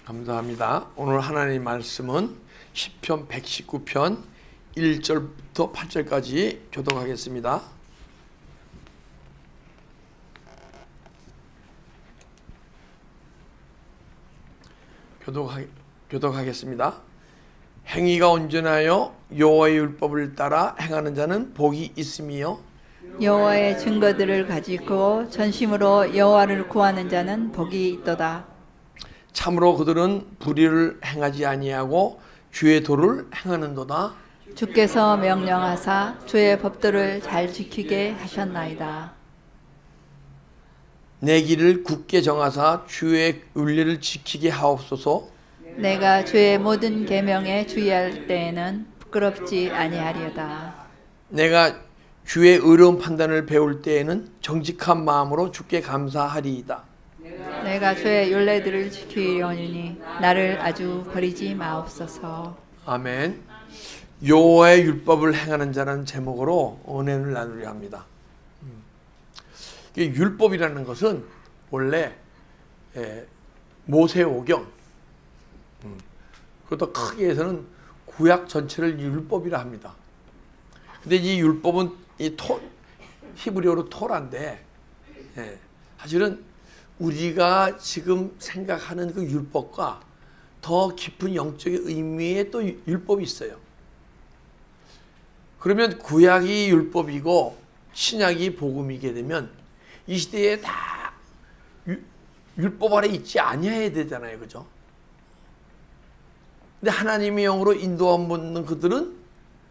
감사합니다. 오늘 하나님 말씀은 시편 119편 1절부터 8절까지 교독하겠습니다. 교독하겠습니다. 행위가 온전하여 여호와의 율법을 따라 행하는 자는 복이 있음이요 여호와의 증거들을 가지고 전심으로 여호와를 구하는 자는 복이 있도다. 참으로 그들은 불의를 행하지 아니하고 주의 도를 행하는도다. 주께서 명령하사 주의 법도를 잘 지키게 하셨나이다. 내 길을 굳게 정하사 주의 윤례를 지키게 하옵소서. 내가 주의 모든 계명에 주의할 때에는 부끄럽지 아니하리로다. 내가 주의 의로운 판단을 배울 때에는 정직한 마음으로 주께 감사하리이다. 내가 주의 율례들을 지키려니 나를 아주 버리지 마옵소서. 아멘. 여호와의 율법을 행하는 자라는 제목으로 은혜를 나누려 합니다. 율법이라는 것은 원래 모세오경, 그것도 크게 해서는 구약 전체를 율법이라 합니다. 근데 이 율법은 히브리어로 토라인데, 사실은 우리가 지금 생각하는 그 율법과 더 깊은 영적인 의미의 또 율법이 있어요. 그러면 구약이 율법이고 신약이 복음이게 되면 이 시대에 다 율법 아래 있지 아니해야 되잖아요, 그죠? 근데 하나님의 영으로 인도함 받는 그들은,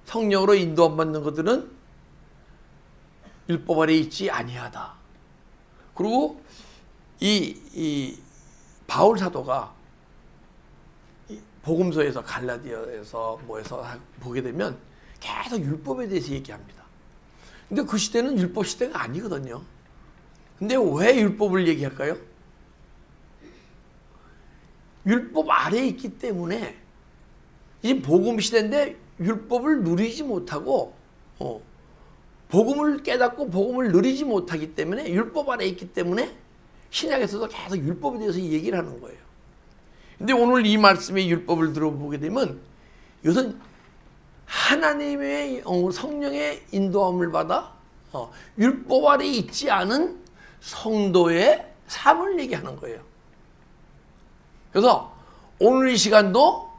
성령으로 인도함 받는 그들은 율법 아래 있지 아니하다. 그리고 이 바울 사도가 복음서에서 갈라디아에서 뭐에서 보게 되면 계속 율법에 대해서 얘기합니다. 근데 그 시대는 율법 시대가 아니거든요. 근데 왜 율법을 얘기할까요? 율법 아래에 있기 때문에 이 복음 시대인데 율법을 누리지 못하고 복음을 깨닫고 복음을 누리지 못하기 때문에 율법 아래에 있기 때문에 신약에서도 계속 율법에 대해서 얘기를 하는 거예요. 근데 오늘 이 말씀의 율법을 들어보게 되면 이것은 하나님의 성령의 인도함을 받아 율법 아래에 있지 않은 성도의 삶을 얘기하는 거예요. 그래서 오늘 이 시간도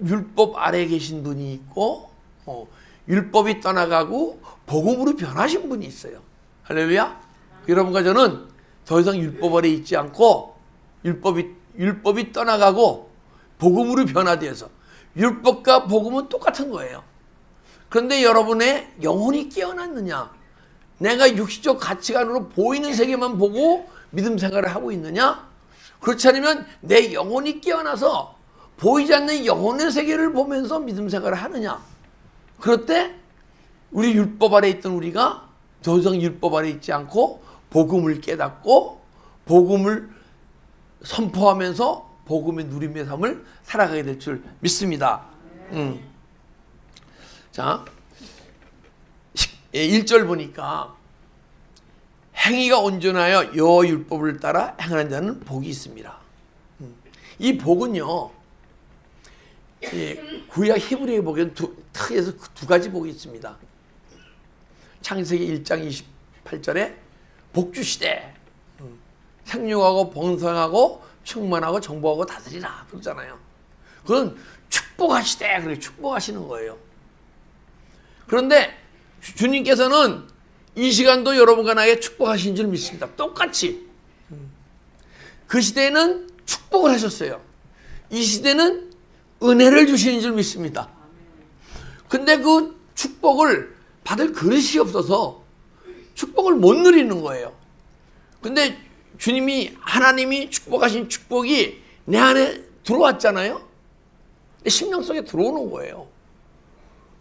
율법 아래에 계신 분이 있고 율법이 떠나가고 복음으로 변하신 분이 있어요. 할렐루야. 여러분과 저는 더 이상 율법 아래에 있지 않고 율법이 떠나가고 복음으로 변화되어서 율법과 복음은 똑같은 거예요. 그런데 여러분의 영혼이 깨어났느냐? 내가 육시적 가치관으로 보이는 세계만 보고 믿음 생활을 하고 있느냐? 그렇지 않으면 내 영혼이 깨어나서 보이지 않는 영혼의 세계를 보면서 믿음 생활을 하느냐? 그럴 때 우리 율법 아래 있던 우리가 더 이상 율법 아래 있지 않고 복음을 깨닫고 복음을 선포하면서 복음의 누림의 삶을 살아가게 될 줄 믿습니다. 자, 1절 보니까 행위가 온전하여 여호와 율법을 따라 행하는 자는 복이 있습니다. 이 복은요, 구약 히브리어에 보기엔 특이해서 두 가지 복이 있습니다. 창세기 1장 28절에 복주시되 생육하고 번성하고 충만하고 정복하고 다스리라 그러잖아요. 그건 축복하시되, 그래 축복하시는 거예요. 그런데 주님께서는 이 시간도 여러분과 나에게 축복하신 줄 믿습니다. 똑같이. 그 시대에는 축복을 하셨어요. 이 시대는 은혜를 주시는 줄 믿습니다. 근데 그 축복을 받을 그릇이 없어서 축복을 못 누리는 거예요. 근데 하나님이 축복하신 축복이 내 안에 들어왔잖아요. 내 심령 속에 들어오는 거예요.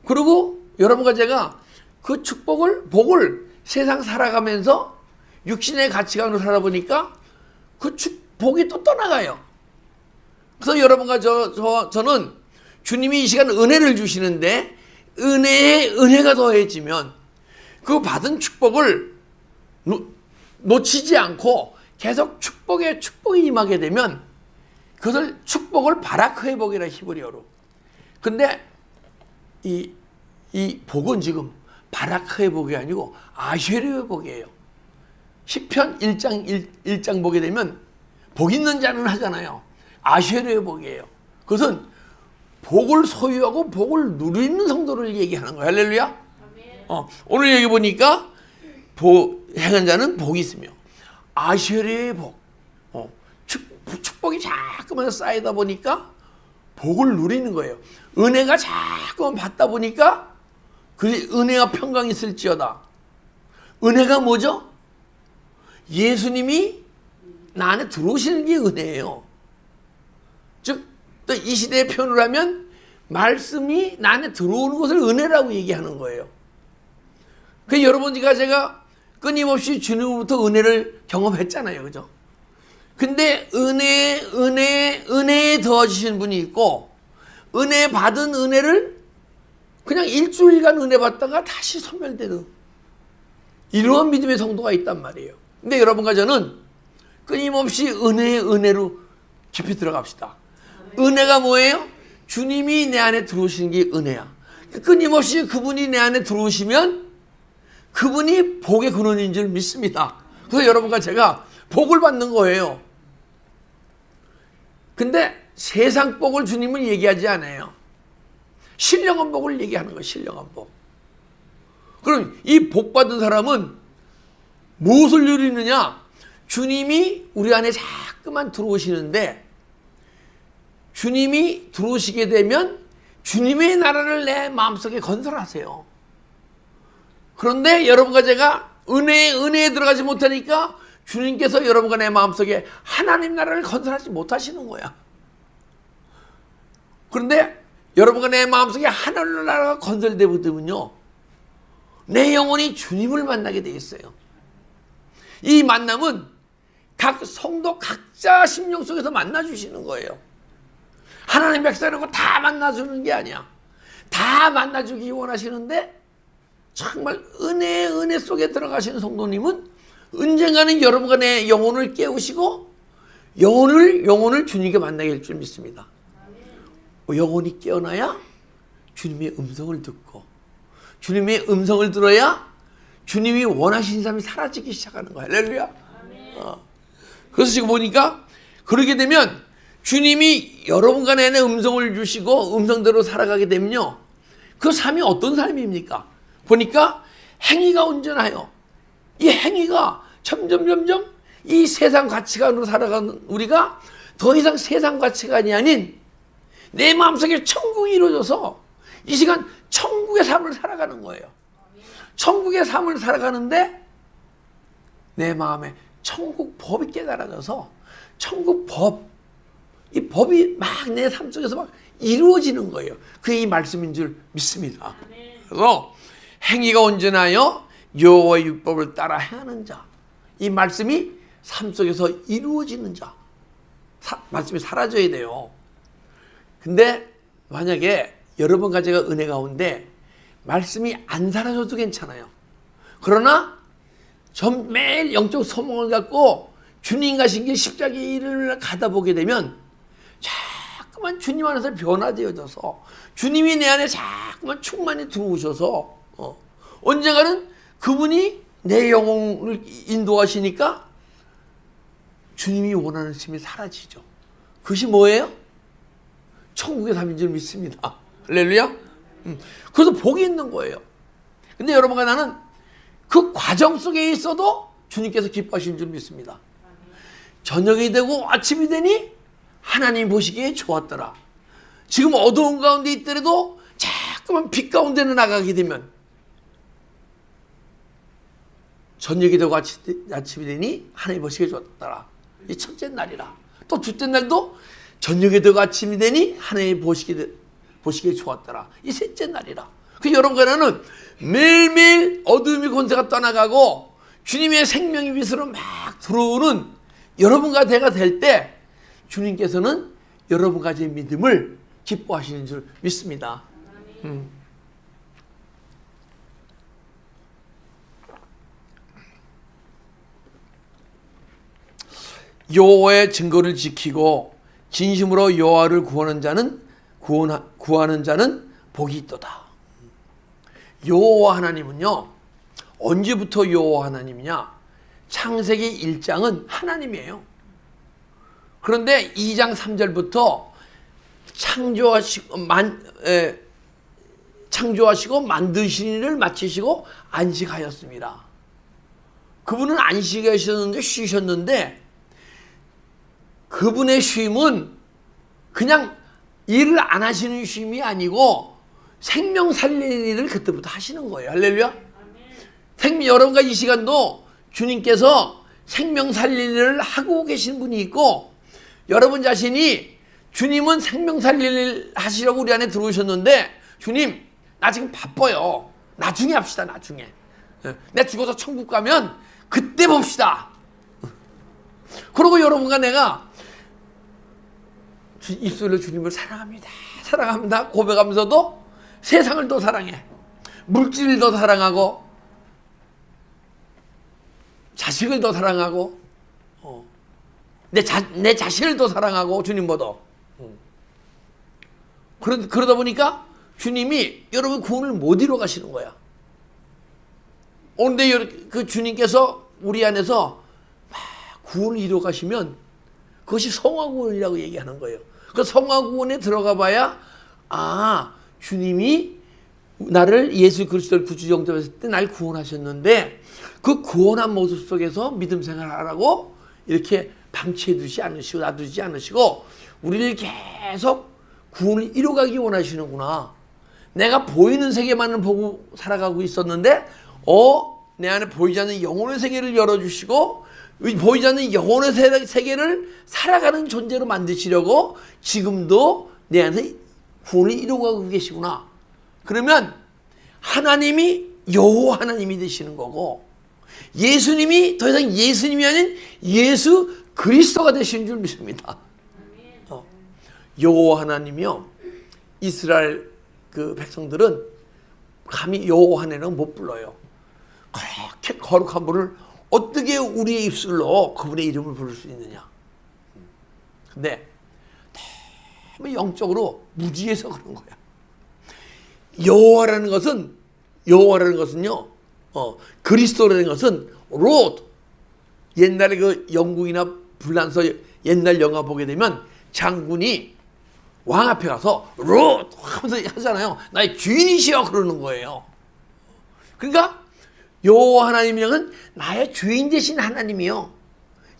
그리고 여러분과 제가 그 복을 세상 살아가면서 육신의 가치관으로 살아보니까 그 복이 또 떠나가요. 그래서 여러분과 저는 주님이 이 시간 은혜를 주시는데 은혜에 은혜가 더해지면 그 받은 축복을 놓치지 않고 계속 축복에 축복이 임하게 되면 그것을 축복 축복을 바라크의 복이라 히브리어로. 근데 이 복은 지금 바라크의 복이 아니고 아쉐르의 복이에요. 시편 1장 보게 되면 복 있는 자는 하잖아요. 아쉐르의 복이에요. 그것은 복을 소유하고 복을 누리는 성도를 얘기하는 거예요. 할렐루야. 오늘 여기 보니까 행한 자는 복이 있으며 아쉐르의 복, 축복이 자꾸만 쌓이다 보니까 복을 누리는 거예요. 은혜가 자꾸만 받다 보니까 그 은혜와 평강이 있을지어다. 은혜가 뭐죠? 예수님이 나 안에 들어오시는 게 은혜예요. 즉, 또 이 시대의 표현을 하면 말씀이 나 안에 들어오는 것을 은혜라고 얘기하는 거예요. 그 여러분, 제가 끊임없이 주님으로부터 은혜를 경험했잖아요. 그죠? 근데 은혜에 더해주시는 분이 있고, 은혜 받은 은혜를 그냥 일주일간 은혜 받다가 다시 소멸되는 이러한 믿음의 성도가 있단 말이에요. 근데 여러분과 저는 끊임없이 은혜로 깊이 들어갑시다. 은혜가 뭐예요? 주님이 내 안에 들어오시는 게 은혜야. 끊임없이 그분이 내 안에 들어오시면 그분이 복의 근원인 줄 믿습니다. 그래서 여러분과 제가 복을 받는 거예요. 근데 세상 복을 주님은 얘기하지 않아요. 신령한 복을 얘기하는 거예요. 신령한 복. 그럼 이 복 받은 사람은 무엇을 누리느냐? 주님이 우리 안에 자꾸만 들어오시는데, 주님이 들어오시게 되면 주님의 나라를 내 마음속에 건설하세요. 그런데 여러분과 제가 은혜에 들어가지 못하니까 주님께서 여러분과 내 마음속에 하나님 나라를 건설하지 못하시는 거야. 그런데 여러분과 내 마음속에 하나님 나라가 건설되면요, 내 영혼이 주님을 만나게 돼 있어요. 이 만남은 각 성도 각자 심령 속에서 만나주시는 거예요. 하나님 백성이라고 다 만나주는 게 아니야. 다 만나주기 원하시는데 정말 은혜 속에 들어가시는 성도님은 언젠가는 여러분과 내 영혼을 깨우시고 영혼을 주님께 만나게 할 줄 믿습니다. 영혼이 깨어나야 주님의 음성을 듣고, 주님의 음성을 들어야 주님이 원하시는 사람이 사라지기 시작하는 거야. 할렐루야. 그래서 지금 보니까 그러게 되면 주님이 여러분과 내 음성을 주시고 음성대로 살아가게 되면요, 그 삶이 어떤 삶입니까? 보니까 행위가 온전하여, 이 행위가 점점 이 세상 가치관으로 살아가는 우리가 더 이상 세상 가치관이 아닌 내 마음속에 천국이 이루어져서 이 시간 천국의 삶을 살아가는 거예요. 천국의 삶을 살아가는데 내 마음에 천국 법이 깨달아져서 천국 법, 이 법이 막 내 삶 속에서 막 이루어지는 거예요. 그게 이 말씀인 줄 믿습니다. 그래서 행위가 온전하여 여호와의 율법을 따라 행하는 자, 이 말씀이 삶 속에서 이루어지는 자, 말씀이 사라져야 돼요. 근데 만약에 여러분과 제가 은혜 가운데 말씀이 안 사라져도 괜찮아요. 그러나 매일 영적 소망을 갖고 주님 가신 길 십자가의 일을 가다 보게 되면 자꾸만 주님 안에서 변화되어져서 주님이 내 안에 자꾸만 충만히 들어오셔서 언젠가는 그분이 내 영혼을 인도하시니까 주님이 원하는 삶이 사라지죠. 그것이 뭐예요? 천국의 삶인 줄 믿습니다. 할렐루야. 그래서 복이 있는 거예요. 근데 여러분과 나는 그 과정 속에 있어도 주님께서 기뻐하시는 줄 믿습니다. 저녁이 되고 아침이 되니 하나님 보시기에 좋았더라. 지금 어두운 가운데 있더라도 자꾸만 빛 가운데로 나가게 되면 저녁이 되고 아침이 되니 하나님 보시기에 좋았더라. 이 첫째 날이라. 또 둘째 날도 저녁이 되고 아침이 되니 하나님 보시기에 좋았더라. 이 셋째 날이라. 그 여러분과 나는 매일매일 어둠의 권세가 떠나가고 주님의 생명의 빛으로 막 들어오는 여러분과 내가 될 때 주님께서는 여러분과 제 믿음을 기뻐하시는 줄 믿습니다. 여호와의 증거를 지키고 진심으로 여호와를 구하는 자는 복이 있도다. 여호와 하나님은요, 언제부터 여호와 하나님이냐? 창세기 1장은 하나님이에요. 그런데 2장 3절부터 창조하시고 만드신 일을 마치시고 안식하였습니다. 그분은 안식하셨는데 쉬셨는데, 그분의 쉼은 그냥 일을 안 하시는 쉼이 아니고 생명 살리는 일을 그때부터 하시는 거예요. 할렐루야. 여러분과 이 시간도 주님께서 생명 살리는 일을 하고 계신 분이 있고, 여러분 자신이 주님은 생명 살리는 일 하시려고 우리 안에 들어오셨는데, 주님 나 지금 바빠요, 나중에 합시다. 나중에 내가 죽어서 천국 가면 그때 봅시다. 그리고 여러분과 내가 입술로 주님을 사랑합니다, 사랑합니다 고백하면서도 세상을 더 사랑해, 물질을 더 사랑하고, 자식을 더 사랑하고, 내 자신을 더 사랑하고, 주님보다. 그러다 보니까 주님이 여러분 구원을 못 이뤄 가시는 거야. 그런데 그 주님께서 우리 안에서 막 구원을 이뤄 가시면 그것이 성화구원이라고 얘기하는 거예요. 그 성화구원에 들어가 봐야, 주님이 나를 예수 그리스도를 구주 영접했을 때 날 구원하셨는데, 그 구원한 모습 속에서 믿음 생활하라고 이렇게 방치해 두지 않으시고 놔두지 않으시고 우리를 계속 구원을 이뤄가기 원하시는구나. 내가 보이는 세계만을 보고 살아가고 있었는데 내 안에 보이지 않는 영혼의 세계를 열어주시고 보이지 않는 영혼의 세계를 살아가는 존재로 만드시려고 지금도 내 안에 구원을 이루어가고 계시구나. 그러면 하나님이 여호와 하나님이 되시는 거고, 예수님이 더 이상 예수님이 아닌 예수 그리스도가 되시는 줄 믿습니다. 여호와 하나님이요, 이스라엘 그 백성들은 감히 여호와 하나님은 못 불러요. 그렇게 거룩한 분을 어떻게 우리의 입술로 그분의 이름을 부를 수 있느냐. 근데 너무 영적으로 무지해서 그런 거야. 여호와라는 것은요, 그리스도라는 것은 로드. 옛날에 그 영국이나 불란서 옛날 영화 보게 되면 장군이 왕 앞에 가서 로드 하면서 하잖아요. 나의 주인이시여 그러는 거예요. 그러니까 여호와 하나님이란 나의 주인 되신 하나님이요,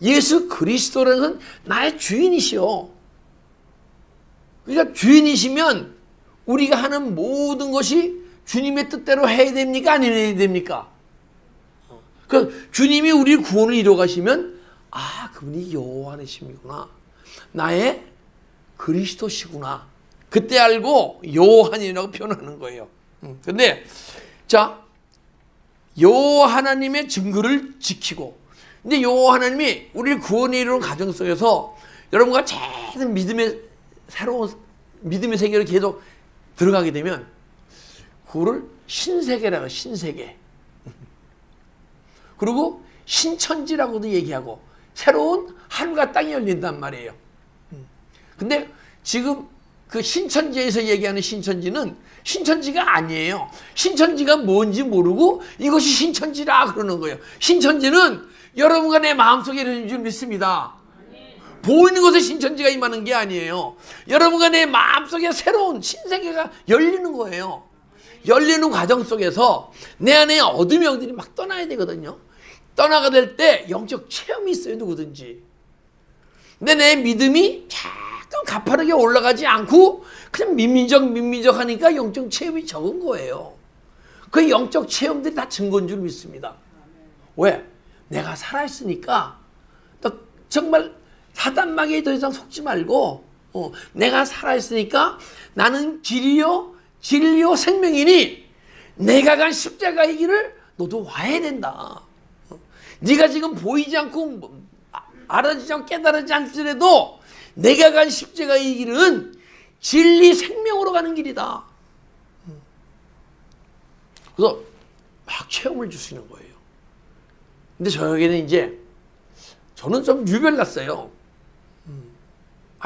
예수 그리스도라는 것은 나의 주인이시여. 그러니까 주인이시면 우리가 하는 모든 것이 주님의 뜻대로 해야 됩니까? 안 해야 됩니까? 그 주님이 우리 구원을 이루어 가시면 그분이 여호와 하나님이구나, 나의 그리스도시구나, 그때 알고 여호와 하나님이라고 표현하는 거예요. 근데 자, 여호와 하나님의 증거를 지키고, 근데 여호와 하나님이 우리를 구원에 이루는 과정 속에서 여러분과 계속 새로운 믿음의 세계를 계속 들어가게 되면 그거를 신세계라고, 신세계. 그리고 신천지라고도 얘기하고 새로운 하늘과 땅이 열린단 말이에요. 근데 지금 그 신천지에서 얘기하는 신천지는 신천지가 아니에요. 신천지가 뭔지 모르고 이것이 신천지라 그러는 거예요. 신천지는 여러분과 내 마음속에 있는 줄 믿습니다. 보이는 곳에 신천지가 임하는 게 아니에요. 여러분과 내 마음속에 새로운 신세계가 열리는 거예요. 열리는 과정 속에서 내 안에 어둠의 영들이 막 떠나야 되거든요. 떠나가 될 때 영적 체험이 있어요, 누구든지. 근데 내 믿음이 조금 가파르게 올라가지 않고 그냥 민민적 하니까 영적 체험이 적은 거예요. 그 영적 체험들이 다 증거인 줄 믿습니다. 왜? 내가 살아있으니까 정말 사단마귀에 더 이상 속지 말고, 내가 살아있으니까 나는 진리요 생명이니 내가 간 십자가의 길을 너도 와야 된다. 네가 지금 보이지 않고 알아지지 않고 깨달아지지 않더라도 내가 간 십자가의 길은 진리 생명으로 가는 길이다. 그래서 막 체험을 주시는 거예요. 근데 저에게는 이제 저는 좀 유별났어요.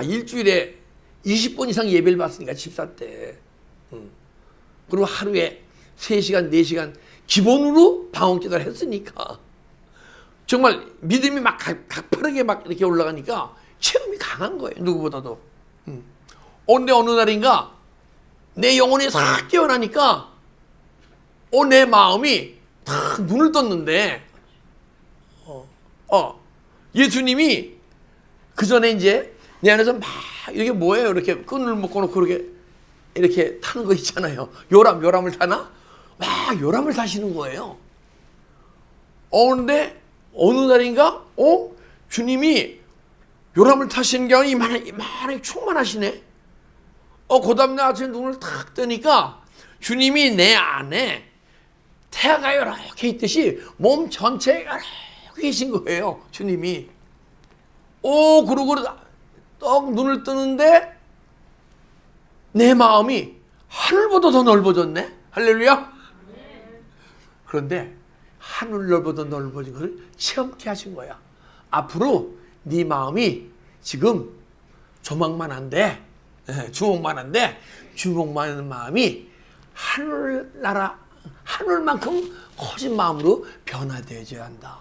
일주일에 20번 이상 예배를 받으니까 집사 때. 그리고 하루에 3시간, 4시간 기본으로 방언기도를 했으니까 정말 믿음이 막 가파르게 막 이렇게 올라가니까 체험이 강한 거예요. 누구보다도. 근데 어느 날인가 내 영혼이 싹 깨어나니까 내 마음이 탁 눈을 떴는데 예수님이 그 전에 이제 내 안에서 막 이게 뭐예요? 이렇게 끈을 묶어놓고 이렇게 타는 거 있잖아요. 요람을 타나? 막 요람을 타시는 거예요. 근데 어느 날인가 주님이 요람을 타시는 게 아니라 이만하게 충만하시네. 그 다음날 아침에 눈을 탁 뜨니까 주님이 내 안에 태아가 이렇게 있듯이 몸 전체에 이렇게 계신 거예요. 주님이. 그러고 떡 눈을 뜨는데 내 마음이 하늘보다 더 넓어졌네. 할렐루야. 그런데 하늘보다 넓어진 것을 체험케 하신 거야. 앞으로 네 마음이 지금 조망만한데 주먹만한 마음이 하늘만큼 커진 마음으로 변화되어야 한다.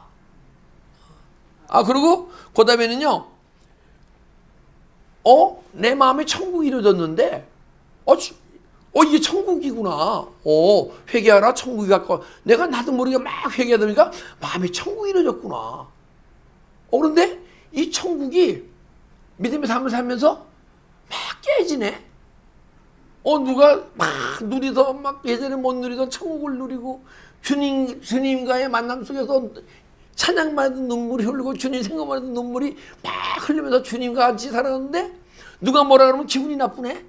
그리고 그 다음에는요, 내 마음에 천국이 이루어졌는데, 이게 천국이구나. 회개하라, 천국이 가까워. 내가 나도 모르게 막 회개하다 보니까 마음에 천국이 이루어졌구나. 그런데 이 천국이 믿음의 삶을 살면서 막 깨지네. 누가 막 누리던, 막 예전에 못 누리던 천국을 누리고, 주님과의 만남 속에서 찬양만 해도 눈물이 흐르고, 주님 생각만 해도 눈물이 막 흘리면서 주님과 같이 살았는데, 누가 뭐라 그러면 기분이 나쁘네?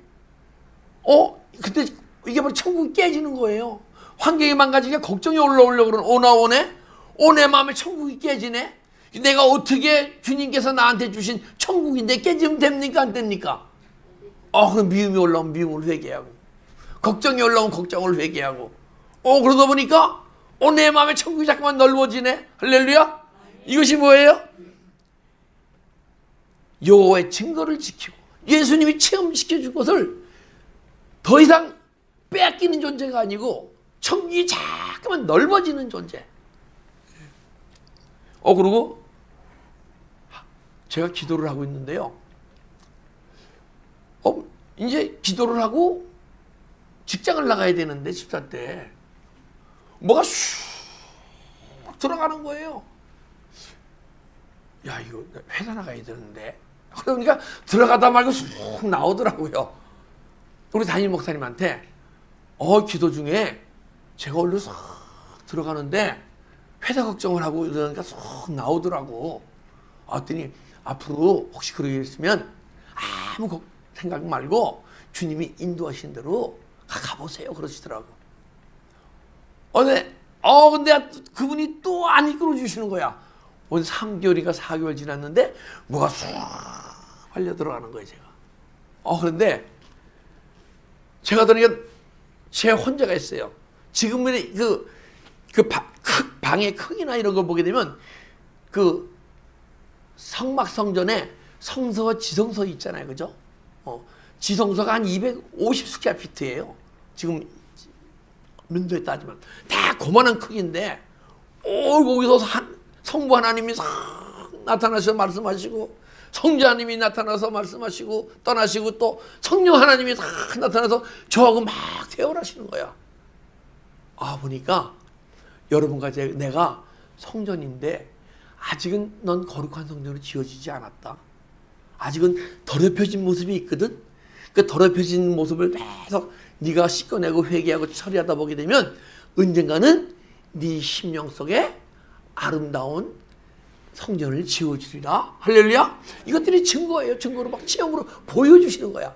그때 이게 바로 천국이 깨지는 거예요. 환경이 망가지니까 걱정이 올라오려고 그러는 내 마음에 천국이 깨지네? 내가 어떻게 주님께서 나한테 주신 천국인데 깨지면 됩니까? 안 됩니까? 그럼 미움이 올라오면 미움을 회개하고, 걱정이 올라오면 걱정을 회개하고, 그러다 보니까 내 마음에 천국이 자꾸만 넓어지네. 할렐루야. 이것이 뭐예요? 여호와의 증거를 지키고 예수님이 체험시켜줄 것을 더 이상 빼앗기는 존재가 아니고 천국이 자꾸만 넓어지는 존재. 그리고 제가 기도를 하고 있는데요. 이제 기도를 하고 직장을 나가야 되는데 집사 때 뭐가 슉 들어가는 거예요. 이거 회사 나가야 되는데. 그러니까 들어가다 말고 쑥 나오더라고요. 우리 담임 목사님한테 기도 중에 제가 얼른 쑥 들어가는데 회사 걱정을 하고 이러니까 쑥 나오더라고. 그랬더니 앞으로 혹시 그러게 있으면 아무 생각 말고 주님이 인도하신 대로 가보세요. 그러시더라고. 근데 그분이 또 안 이끌어 주시는 거야. 오늘 3개월인가 4개월 지났는데 뭐가 쑥 빨려 들어가는 거예요, 제가. 그런데 제가 그러니까 제 혼자가 있어요. 지금은 방의 크기나 이런 거 보게 되면 성막성전에 성서 지성소 있잖아요. 그죠? 지성소가 한 250스퀘어피트예요. 지금 면도에 따지면 다 그만한 크기인데 거기서 성부 하나님이 싹 나타나셔서 말씀하시고, 성자 하나님이 나타나서 말씀하시고 떠나시고, 또 성령 하나님이 싹 나타나서 저하고 막 대화를 하시는 거야. 보니까 여러분과 내가 성전인데 아직은 넌 거룩한 성전으로 지어지지 않았다. 아직은 더럽혀진 모습이 있거든. 그 더럽혀진 모습을 계속 네가 씻어내고 회개하고 처리하다 보게 되면 언젠가는 네 심령 속에 아름다운 성전을 지어주리라. 할렐루야. 이것들이 증거예요. 증거로 막 체험으로 보여주시는 거야.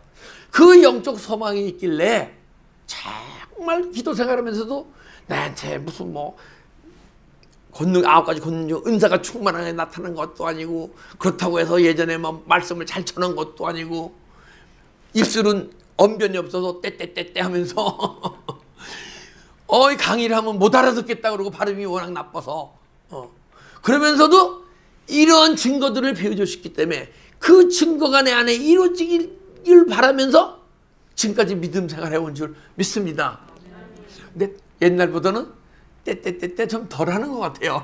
그 영적 소망이 있길래 정말 기도 생활하면서도 나한테 무슨 권능 9가지 권능 은사가 충만하게 나타난 것도 아니고, 그렇다고 해서 예전에 말씀을 잘 전한 것도 아니고, 입술은 언변이 없어서 떼떼떼떼 하면서 강의를 하면 못 알아듣겠다 그러고 발음이 워낙 나빠서 그러면서도 이러한 증거들을 배워주셨기 때문에 그 증거가 내 안에 이루어지길 바라면서 지금까지 믿음 생활해온 줄 믿습니다. 근데 옛날보다는 때때때때 좀 덜 하는 것 같아요.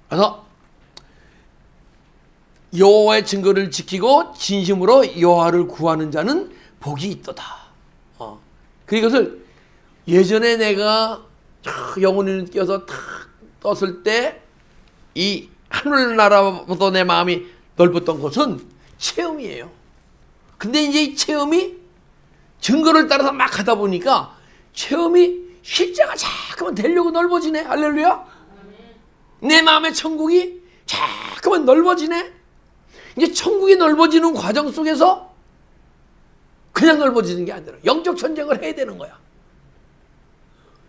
그래서 여호와의 증거를 지키고 진심으로 여호와를 구하는 자는 복이 있도다. 그것을 예전에 내가 영혼이 느껴서 탁 떴을 때 이 하늘나라보다 내 마음이 넓었던 것은 체험이에요. 근데 이제 이 체험이 증거를 따라서 막 하다 보니까 체험이 실제가 자꾸만 되려고 넓어지네. 할렐루야. 내 마음의 천국이 자꾸만 넓어지네. 이제 천국이 넓어지는 과정 속에서 그냥 넓어지는 게 아니라 영적 전쟁을 해야 되는 거야.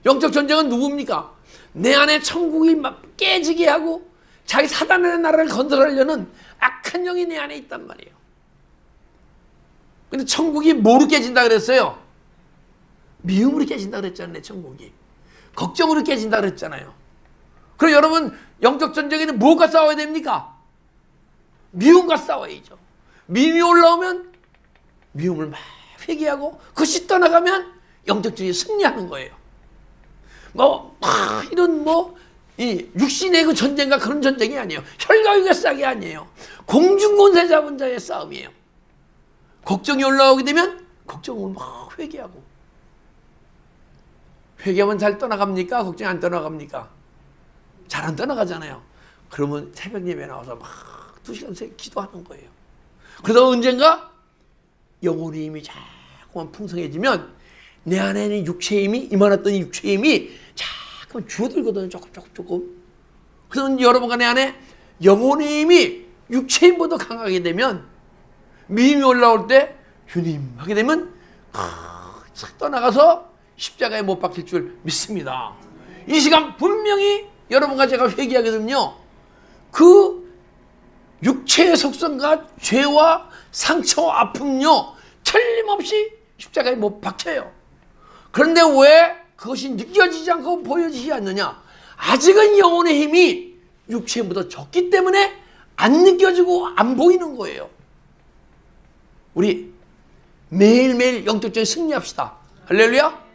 영적 전쟁은 누굽니까? 내 안에 천국이 막 깨지게 하고 자기 사단의 나라를 건설하려는 악한 영이 내 안에 있단 말이에요. 근데 천국이 뭐로 깨진다 그랬어요? 미움으로 깨진다 그랬잖아요. 천국이 걱정으로 깨진다 그랬잖아요. 그럼 여러분 영적 전쟁에는 뭐가 싸워야 됩니까? 미움과 싸워야죠. 미움이 올라오면 미움을 막 회개하고 그것이 떠나가면 영적 전쟁이 승리하는 거예요. 이런 이 육신의 그 전쟁과 그런 전쟁이 아니에요. 혈과육의 싸움이 아니에요. 공중권세 잡은 자의 싸움이에요. 걱정이 올라오게 되면 걱정을 막 회개하고, 회개하면 잘 떠나갑니까? 걱정이 안 떠나갑니까? 잘 안 떠나가잖아요. 그러면 새벽 예배 나와서 막 2시간씩 기도하는 거예요. 그래서 언젠가 영혼의 힘이 자꾸만 풍성해지면 내 안에는 육체의 힘이, 이만했던 육체의 힘이 자꾸만 줄어들거든요. 조금. 그래서 여러분과 내 안에 영혼의 힘이 육체의 힘보다 강하게 되면 미움이 올라올 때 주님 하게 되면 싹 떠나가서 십자가에 못 박힐 줄 믿습니다. 이 시간 분명히 여러분과 제가 회개하게 되면요, 그 육체의 속성과 죄와 상처와 아픔요 틀림없이 십자가에 못 박혀요. 그런데 왜 그것이 느껴지지 않고 보여지지 않느냐? 아직은 영혼의 힘이 육체보다 적기 때문에 안 느껴지고 안 보이는 거예요. 우리 매일매일 영적적인 승리합시다. 할렐루야.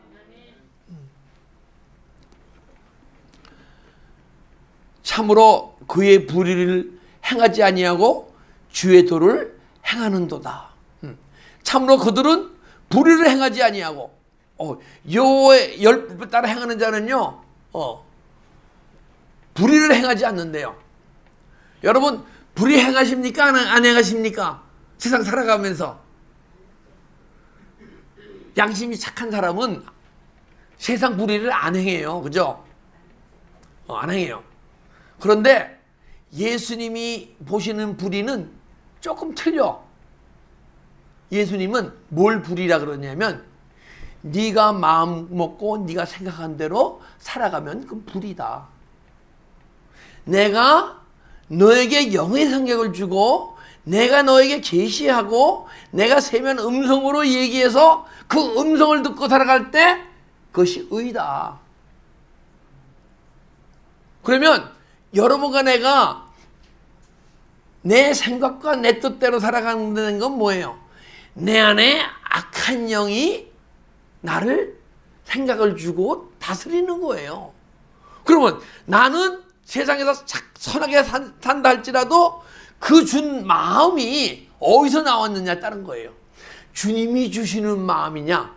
참으로 그의 불의를 행하지 아니하고 주의 도를 행하는도다. 참으로 그들은 불의를 행하지 아니하고, 여호와의 율법을 따라 행하는 자는요, 불의를 행하지 않는데요. 여러분 불의 행하십니까? 안 행하십니까? 세상 살아가면서 양심이 착한 사람은 세상 불의를 안 행해요. 그죠? 안 행해요. 그런데 예수님이 보시는 불의는 조금 틀려. 예수님은 뭘 불의라 그러냐면, 네가 마음 먹고 네가 생각한 대로 살아가면 그건 불의다. 내가 너에게 영의 성격을 주고 내가 너에게 계시하고 내가 세면 음성으로 얘기해서 그 음성을 듣고 살아갈 때 그것이 의다. 그러면 여러분과 내가 내 생각과 내 뜻대로 살아가는 건 뭐예요? 내 안에 악한 영이 나를 생각을 주고 다스리는 거예요. 그러면 나는 세상에서 선하게 산다 할지라도 그 준 마음이 어디서 나왔느냐에 따른 거예요. 주님이 주시는 마음이냐,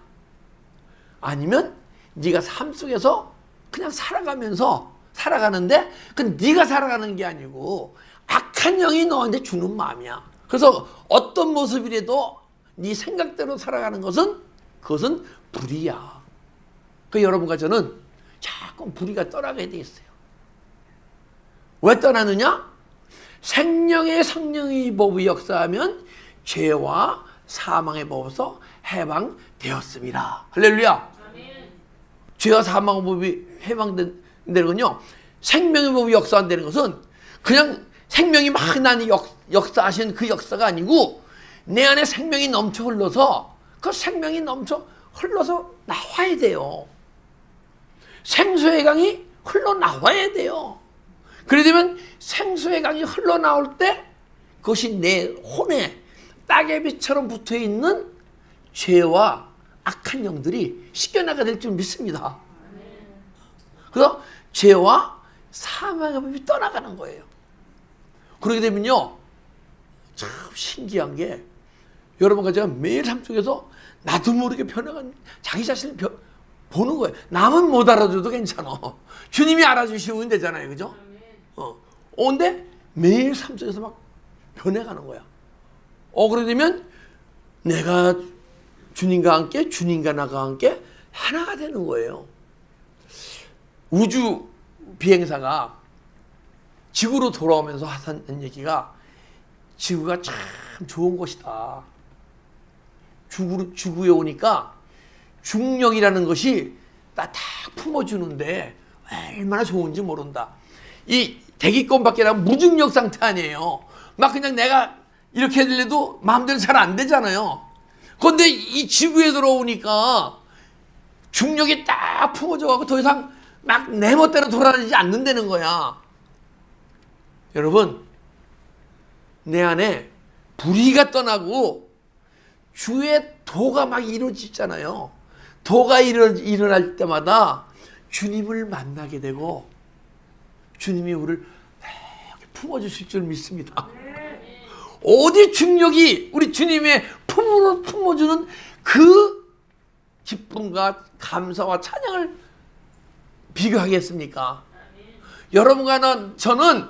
아니면 네가 삶 속에서 그냥 살아가는데 그건 네가 살아가는 게 아니고 악한 영이 너한테 주는 마음이야. 그래서 어떤 모습이라도 네 생각대로 살아가는 것은 그것은 불의야. 그 여러분과 저는 자꾸 불의가 떠나게 돼 있어요. 왜 떠나느냐? 생명의 성령의 법이 역사하면 죄와 사망의 법에서 해방되었습니다. 할렐루야. 아멘. 죄와 사망의 법이 해방된다는 건요, 생명의 법이 역사한다는 것은 그냥 생명이 막 나는 역사하신 그 역사가 아니고 내 안에 생명이 넘쳐 흘러서 그 생명이 넘쳐 흘러서 나와야 돼요. 생수의 강이 흘러나와야 돼요. 그래 되면 생수의 강이 흘러나올 때 그것이 내 혼에 따개비처럼 붙어있는 죄와 악한 영들이 씻겨나가 될 줄 믿습니다. 그래서 죄와 사망의 법이 떠나가는 거예요. 그렇게 되면요, 참 신기한 게, 여러분과 제가 매일 삶 속에서 나도 모르게 변해간 자기 자신을 보는 거예요. 남은 못 알아줘도 괜찮아. 주님이 알아주시면 되잖아요. 그죠? 근데 매일 삶 속에서 막 변해가는 거야. 그러게 되면 내가 주님과 함께, 주님과 나가 함께 하나가 되는 거예요. 우주 비행사가 지구로 돌아오면서 하는 얘기가, 지구가 참 좋은 곳이다. 지구에 오니까 중력이라는 것이 딱 품어주는데 얼마나 좋은지 모른다. 이 대기권 밖에 나면 무중력 상태 아니에요. 막 그냥 내가 이렇게 해도 마음대로 잘 안 되잖아요. 그런데 이 지구에 들어오니까 중력이 딱 품어져가지고 더 이상 막 내 멋대로 돌아다니지 않는다는 거야. 여러분, 내 안에 불의가 떠나고 주의 도가 막 이루어지잖아요. 도가 일어날 때마다 주님을 만나게 되고 주님이 우리를 이렇게 품어주실 줄 믿습니다. 어디 중력이 우리 주님의 품으로 품어주는 그 기쁨과 감사와 찬양을 비교하겠습니까? 여러분과 저는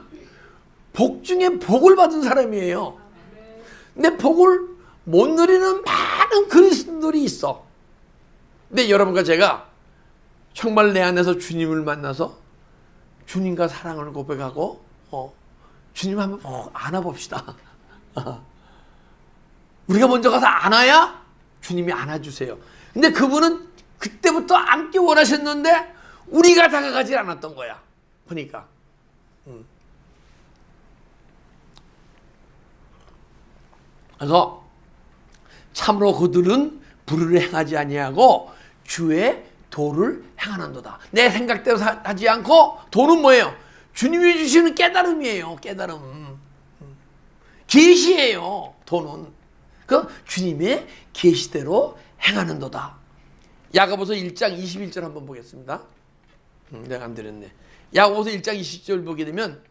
복 중에 복을 받은 사람이에요. 근데 복을 못 누리는 많은 그리스도인들이 있어. 근데 여러분과 제가 정말 내 안에서 주님을 만나서 주님과 사랑을 고백하고 주님 한번 안아봅시다. 우리가 먼저 가서 안아야 주님이 안아주세요. 근데 그분은 그때부터 안기 원하셨는데 우리가 다가가지 않았던 거야. 보니까. 그래서 참으로 그들은 불의를 행하지 아니하고 주의 도를 행하는도다. 내 생각대로 하지 않고, 도는 뭐예요? 주님이 주시는 깨달음이에요. 깨달음. 계시예요. 도는. 그 주님의 계시대로 행하는도다. 야고보서 1장 21절 한번 보겠습니다. 내가 안 드렸네. 야고보서 1장 20절 보게 되면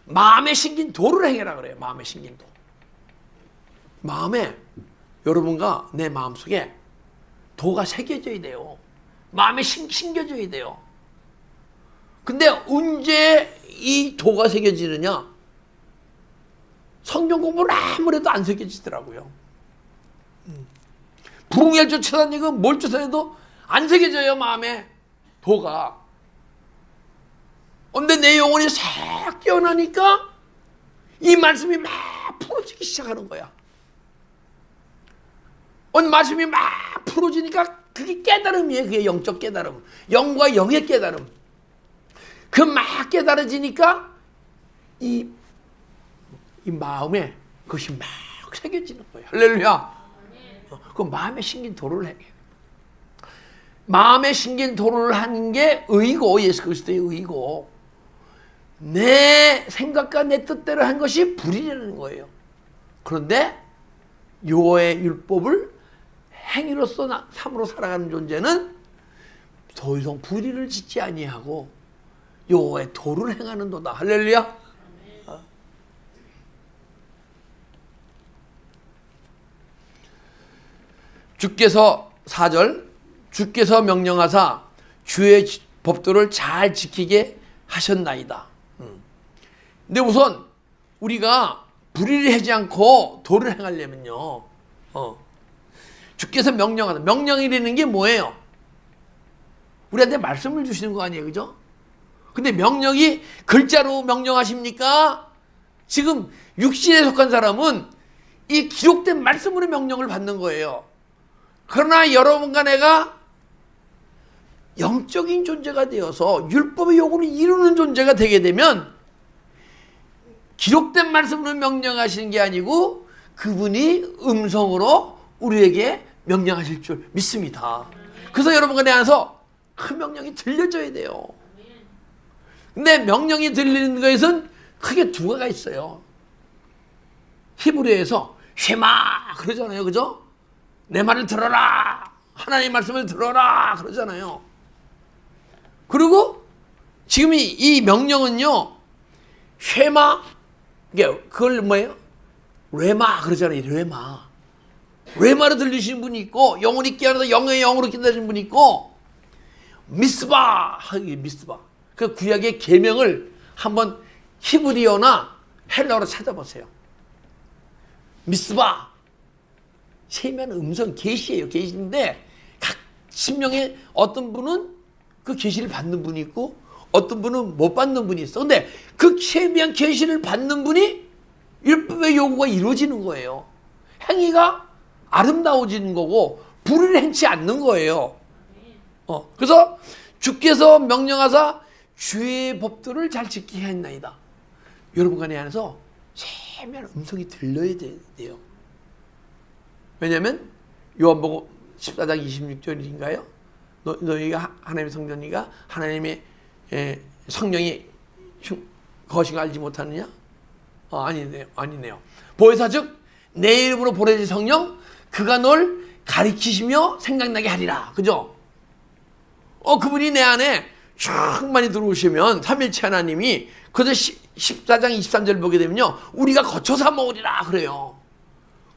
마음에 심긴 도를 행해라 그래요. 마음에 심긴 도. 마음에, 여러분과 내 마음속에 도가 새겨져야 돼요. 마음에 심겨져야 돼요. 근데 언제 이 도가 새겨지느냐? 성경 공부를 아무래도 안 새겨지더라고요. 부흥회를 쫓아다니고 뭘 쫓아다녀도 안 새겨져요. 마음에 도가. 근데 내 영혼이 싹 깨어나니까 이 말씀이 막 풀어지기 시작하는 거야. 말씀이 막 풀어지니까 그게 깨달음이에요. 그게 영적 깨달음. 영과 영의 깨달음. 그 막 깨달아지니까 이 마음에 그것이 막 새겨지는 거예요. 할렐루야. 그 마음에 심긴 도를 해. 마음에 심긴 도를 하는 게 의고, 예수 그리스도의 의고, 내 생각과 내 뜻대로 한 것이 불이라는 거예요. 그런데 여호와의 율법을 행위로서 삶으로 살아가는 존재는 더 이상 불의를 짓지 아니하고 여호와의 도를 행하는 도다. 할렐루야. 주께서 4절, 주께서 명령하사 주의 법도를 잘 지키게 하셨나이다. 근데 우선 우리가 불의를 하지 않고 도를 행하려면요, 주께서 명령하다. 명령이라는 게 뭐예요? 우리한테 말씀을 주시는 거 아니에요, 그죠? 근데 명령이 글자로 명령하십니까? 지금 육신에 속한 사람은 이 기록된 말씀으로 명령을 받는 거예요. 그러나 여러분과 내가 영적인 존재가 되어서 율법의 요구를 이루는 존재가 되게 되면 기록된 말씀으로 명령하시는 게 아니고 그분이 음성으로 우리에게 명령하실 줄 믿습니다. 그래서 여러분과 내 안에서 그 명령이 들려져야 돼요. 근데 명령이 들리는 것은 크게 두 가지가 있어요. 히브리어에서 쉐마 그러잖아요. 그죠? 내 말을 들어라. 하나님의 말씀을 들어라. 그러잖아요. 그리고 지금 이 명령은요. 쉐마 그걸 뭐예요? 레마 그러잖아요. 레마로 들리시는 분이 있고 영혼이 깨어나서 영의 영으로 기다리는 분이 있고 미스바 그 구약의 계명을 한번 히브리어나 헬라어로 찾아보세요. 미스바 세미한 음성 계시예요. 계시인데 각 심령에 어떤 분은 그 계시를 받는 분이 있고 어떤 분은 못 받는 분이 있어. 근데 그 세미한 계시를 받는 분이 율법의 요구가 이루어지는 거예요. 행위가 아름다워지는 거고 불의를 행치 않는 거예요. 그래서 주께서 명령하사 주의 법도를 잘 지키게 했나이다. 여러분 간에 안에서 세미한 음성이 들려야 돼요. 왜냐하면 요한복음 14장 26절인가요? 너희가 하나님의 성전이가 하나님의 성령이 거시가 알지 못하느냐? 아니네요. 보혜사 즉 내 이름으로 보내진 성령 그가 널 가리키시며 생각나게 하리라. 그죠? 그분이 내 안에 충만히 들어오시면 삼일체 하나님이 그래서 14장 23절 보게 되면요. 우리가 거쳐서 먹으리라 그래요.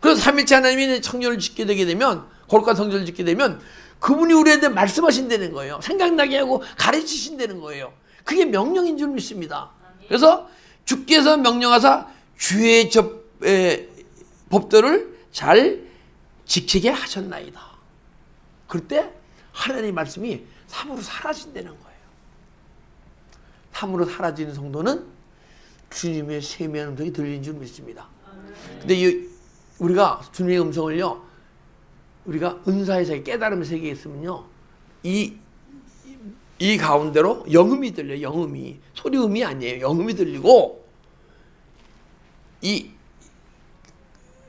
그래서 삼일체 하나님이 성전을 짓게 되게 되면 거룩한 성전을 짓게 되면 그분이 우리한테 말씀하신다는 거예요. 생각나게 하고 가르치신다는 거예요. 그게 명령인 줄 믿습니다. 그래서 주께서 명령하사 주의 법도를 잘 지키게 하셨나이다. 그때 하나님의 말씀이 참으로 사라진다는 거예요. 참으로 사라지는 성도는 주님의 세미한 음성이 들리는 줄 믿습니다. 근데 우리가 주님의 음성을요, 우리가 은사의 세계, 깨달음의 세계에 있으면요, 이 가운데로 영음이 들려요. 영음이. 소리음이 아니에요. 영음이 들리고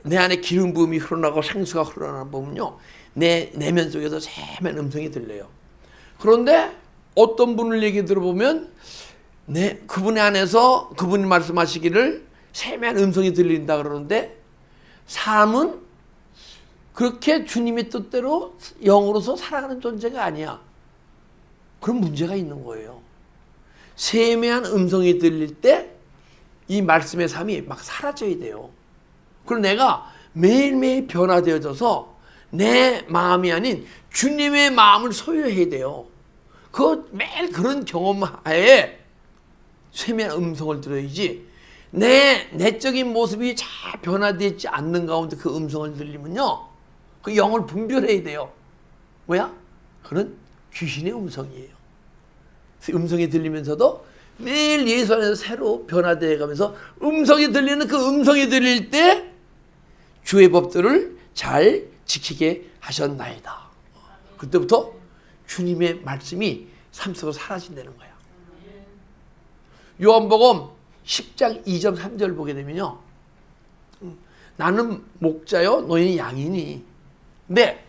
내 안에 기름 부음이 흘러나고 생수가 흘러나는 부분요, 내 내면 속에서 세미한 음성이 들려요. 그런데 어떤 분을 얘기 들어보면 그분의 안에서 그분이 말씀하시기를 세미한 음성이 들린다 그러는데 삶은 그렇게 주님의 뜻대로 영으로서 살아가는 존재가 아니야. 그런 문제가 있는 거예요. 세미한 음성이 들릴 때 이 말씀의 삶이 막 사라져야 돼요. 그리고 내가 매일매일 변화되어져서 내 마음이 아닌 주님의 마음을 소유해야 돼요. 매일 그런 경험하에 세미한 음성을 들어야지 내 내적인 모습이 잘 변화되지 않는 가운데 그 음성을 들리면요, 그 영을 분별해야 돼요. 뭐야? 그건 귀신의 음성이에요. 음성이 들리면서도 매일 예수 안에서 새로 변화되어 가면서 음성이 들리는 그 음성이 들릴 때 주의 법들을 잘 지키게 하셨나이다. 그때부터 주님의 말씀이 삶 속으로 사라진다는 거야. 요한복음 10장 2절 3절 보게 되면요, 나는 목자요 너희는 양이니. 근데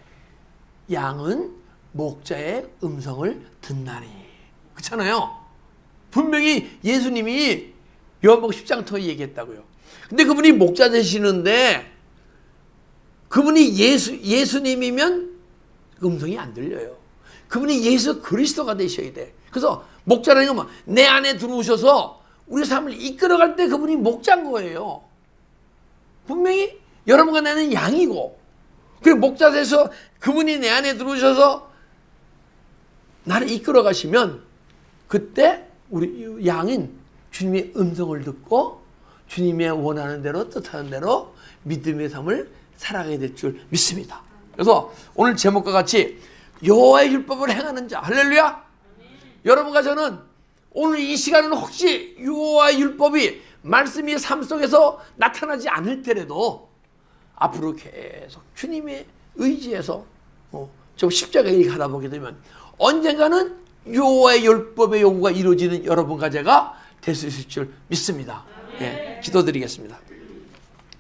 양은 목자의 음성을 듣나니. 그렇잖아요. 분명히 예수님이 요한복음 10장 통해 얘기했다고요. 근데 그분이 목자 되시는데 그분이 예수님이면 음성이 안 들려요. 그분이 예수 그리스도가 되셔야 돼. 그래서 목자라는 건 내 안에 들어오셔서 우리 삶을 이끌어갈 때 그분이 목자인 거예요. 분명히 여러분과 나는 양이고, 그리고 목자 돼서 그분이 내 안에 들어오셔서 나를 이끌어 가시면 그때 우리 양인 주님의 음성을 듣고 주님의 원하는 대로 뜻하는 대로 믿음의 삶을 살아가게 될 줄 믿습니다. 그래서 오늘 제목과 같이 여호와의 율법을 행하는 자, 할렐루야. 여러분과 저는 오늘 이 시간은 혹시 여호와의 율법이 말씀이 삶 속에서 나타나지 않을 때라도 앞으로 계속 주님의 의지에서 좀 십자가의 일 가다 보게 되면 언젠가는 여호와의 율법의 요구가 이루어지는 여러분과 제가 될 수 있을 줄 믿습니다. 예, 기도드리겠습니다.